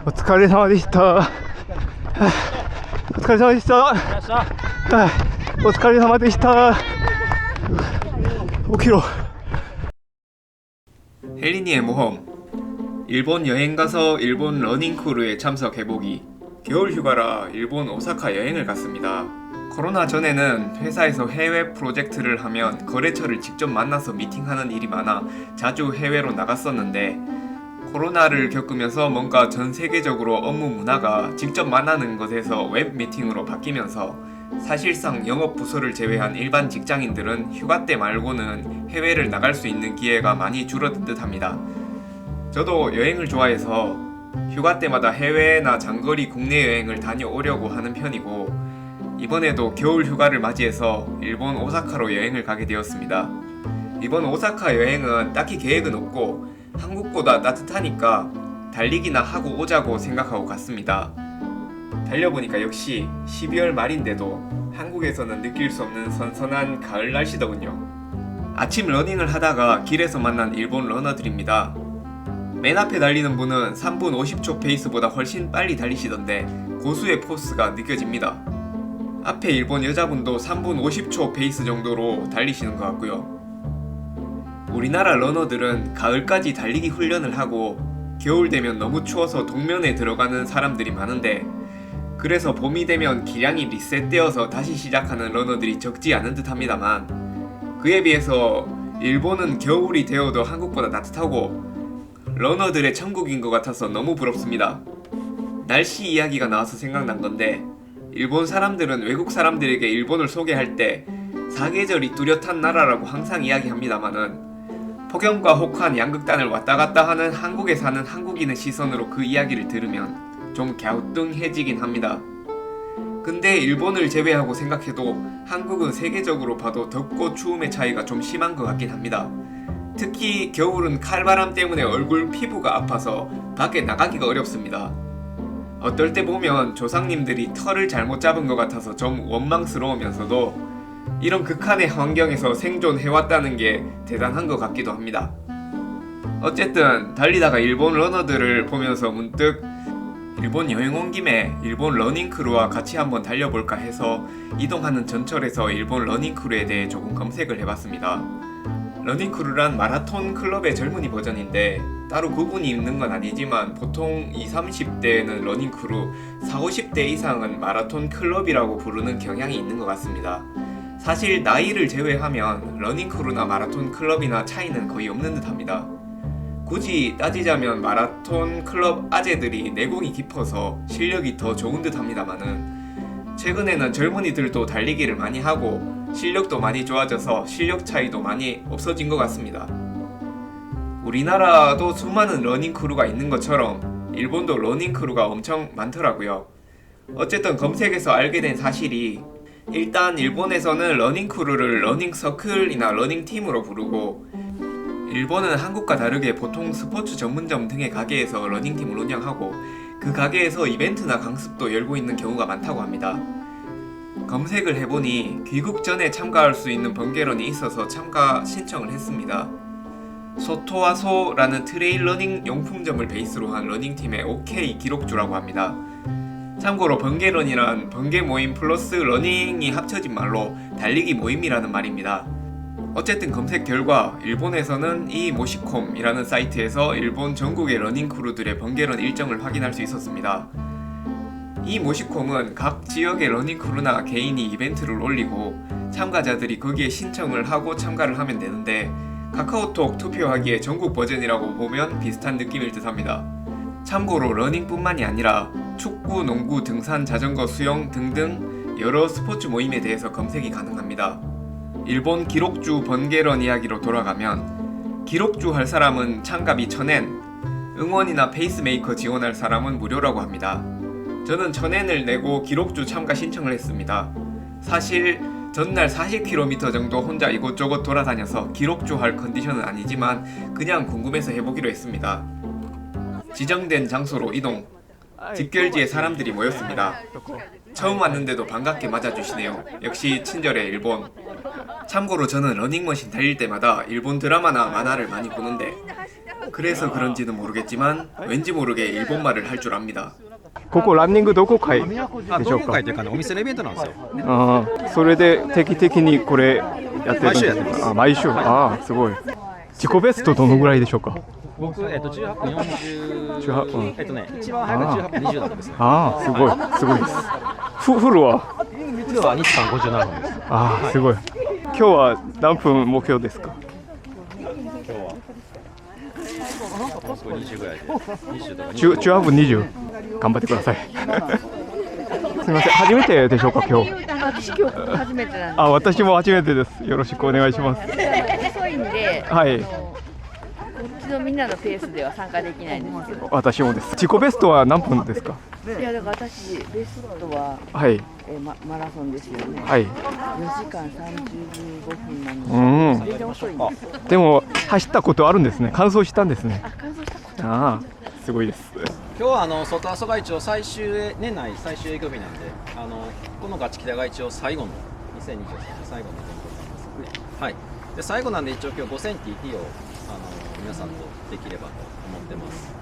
お疲れ様でした。お疲れ様でした。お疲れ様でした。起きろ。 혜린이의 모험. 일본 여행 가서 일본 러닝크루에 참석해보기. 겨울 휴가라 일본 오사카 여행을 갔습니다. 코로나 전에는 회사에서 해외 프로젝트를 하면 거래처를 직접 만나서 미팅하는 일이 많아 자주 해외로 나갔었는데, 코로나를 겪으면서 뭔가 전 세계적으로 업무 문화가 직접 만나는 것에서 웹 미팅으로 바뀌면서 사실상 영업 부서를 제외한 일반 직장인들은 휴가 때 말고는 해외를 나갈 수 있는 기회가 많이 줄어든 듯 합니다. 저도 여행을 좋아해서 휴가 때마다 해외나 장거리 국내 여행을 다녀오려고 하는 편이고, 이번에도 겨울 휴가를 맞이해서 일본 오사카로 여행을 가게 되었습니다. 이번 오사카 여행은 딱히 계획은 없고 한국보다 따뜻하니까 달리기나 하고 오자고 생각하고 갔습니다. 달려보니까 역시 12월 말인데도 한국에서는 느낄 수 없는 선선한 가을 날씨더군요. 아침 러닝을 하다가 길에서 만난 일본 러너들입니다. 맨 앞에 달리는 분은 3분 50초 페이스보다 훨씬 빨리 달리시던데 고수의 포스가 느껴집니다. 앞에 일본 여자분도 3분 50초 페이스 정도로 달리시는 것 같고요. 우리나라 러너들은 가을까지 달리기 훈련을 하고 겨울 되면 너무 추워서 동면에 들어가는 사람들이 많은데, 그래서 봄이 되면 기량이 리셋되어서 다시 시작하는 러너들이 적지 않은 듯 합니다만, 그에 비해서 일본은 겨울이 되어도 한국보다 따뜻하고 러너들의 천국인 것 같아서 너무 부럽습니다. 날씨 이야기가 나와서 생각난 건데, 일본 사람들은 외국 사람들에게 일본을 소개할 때 사계절이 뚜렷한 나라라고 항상 이야기합니다만은, 폭염과 혹한 양극단을 왔다 갔다 하는 한국에 사는 한국인의 시선으로 그 이야기를 들으면 좀 갸우뚱해지긴 합니다. 근데 일본을 제외하고 생각해도 한국은 세계적으로 봐도 덥고 추움의 차이가 좀 심한 것 같긴 합니다. 특히 겨울은 칼바람 때문에 얼굴 피부가 아파서 밖에 나가기가 어렵습니다. 어떨 때 보면 조상님들이 털을 잘못 잡은 것 같아서 좀 원망스러우면서도 이런 극한의 환경에서 생존해왔다는 게 대단한 것 같기도 합니다. 어쨌든 달리다가 일본 러너들을 보면서 문득 일본 여행 온 김에 일본 러닝크루와 같이 한번 달려볼까 해서 이동하는 전철에서 일본 러닝크루에 대해 조금 검색을 해봤습니다. 러닝크루란 마라톤 클럽의 젊은이 버전인데 따로 구분이 있는 건 아니지만 보통 20, 30대는 러닝크루, 40, 50대 이상은 마라톤 클럽이라고 부르는 경향이 있는 것 같습니다. 사실 나이를 제외하면 러닝크루나 마라톤 클럽이나 차이는 거의 없는 듯 합니다. 굳이 따지자면 마라톤 클럽 아재들이 내공이 깊어서 실력이 더 좋은 듯 합니다만은, 최근에는 젊은이들도 달리기를 많이 하고 실력도 많이 좋아져서 실력 차이도 많이 없어진 것 같습니다. 우리나라도 수많은 러닝크루가 있는 것처럼 일본도 러닝크루가 엄청 많더라고요. 어쨌든 검색에서 알게 된 사실이, 일단 일본에서는 러닝크루를 러닝서클이나 러닝팀으로 부르고, 일본은 한국과 다르게 보통 스포츠 전문점 등의 가게에서 러닝팀을 운영하고 그 가게에서 이벤트나 강습도 열고 있는 경우가 많다고 합니다. 검색을 해보니 귀국 전에 참가할 수 있는 번개런이 있어서 참가 신청을 했습니다. 소토와소라는 트레일 러닝 용품점을 베이스로 한 러닝팀의 OK 기록주라고 합니다. 참고로 번개런이란 번개 모임 플러스 러닝이 합쳐진 말로 달리기 모임이라는 말입니다. 어쨌든 검색 결과 일본에서는 이 모시콤이라는 사이트에서 일본 전국의 러닝크루들의 번개런 일정을 확인할 수 있었습니다. 이 모시콤은 각 지역의 러닝크루나 개인이 이벤트를 올리고 참가자들이 거기에 신청을 하고 참가를 하면 되는데, 카카오톡 투표하기에 전국 버전이라고 보면 비슷한 느낌일 듯합니다. 참고로 러닝뿐만이 아니라 축구, 농구, 등산, 자전거, 수영 등등 여러 스포츠 모임에 대해서 검색이 가능합니다. 일본 기록주 번개런 이야기로 돌아가면, 기록주 할 사람은 참가비 1000엔, 응원이나 페이스메이커 지원할 사람은 무료라고 합니다. 저는 1000엔을 내고 기록주 참가 신청을 했습니다. 사실 전날 40km 정도 혼자 이곳저곳 돌아다녀서 기록주 할 컨디션은 아니지만 그냥 궁금해서 해보기로 했습니다. 지정된 장소로 이동. 집결지에 사람들이 모였습니다. 처음 왔는데도 반갑게 맞아주시네요. 역시 친절해 일본. 참고로 저는 러닝머신 달릴 때마다 일본 드라마나 만화를 많이 보는데 그래서 그런지는 모르겠지만 왠지 모르게 일본말을 할 줄 압니다. ここランニング同好会でしょうか。同好会というかね、お店のイベントなんですよ。ああ、それで定期的にこれやってるんですか。毎週やってます。あ、毎週。ああ、すごい。自己ベストどのぐらいでしょうか。僕、18分40、18分一番早く18分20だったんですね。ああ、すごい、すごいです。フルはフルは2時間57分です。ああ、すごい。今日は何分目標ですか。今日は僕20ぐらいで、20とか18分20。頑張ってください。すみません、初めてでしょうか、今日。私今日初めてなんで。あ、私も初めてです。よろしくお願いします。遅いんで、はい。こっちのみんなのペースでは参加できないんですけど。私もです。自己ベストは何分ですか。いやだから私ベストは、はいマラソンですよね。はい。4時間35分なうんので、全然遅いんです。でも走ったことあるんですね。完走したんですね。あ、完走したことああ、すごいです。今日は外阿蘇街町年内最終営業日なんで、このガチキタ街町最後の2023年最後のイベントになりますね。はい。で最後なんで一応今日5000TT を皆さんとできればと思ってます。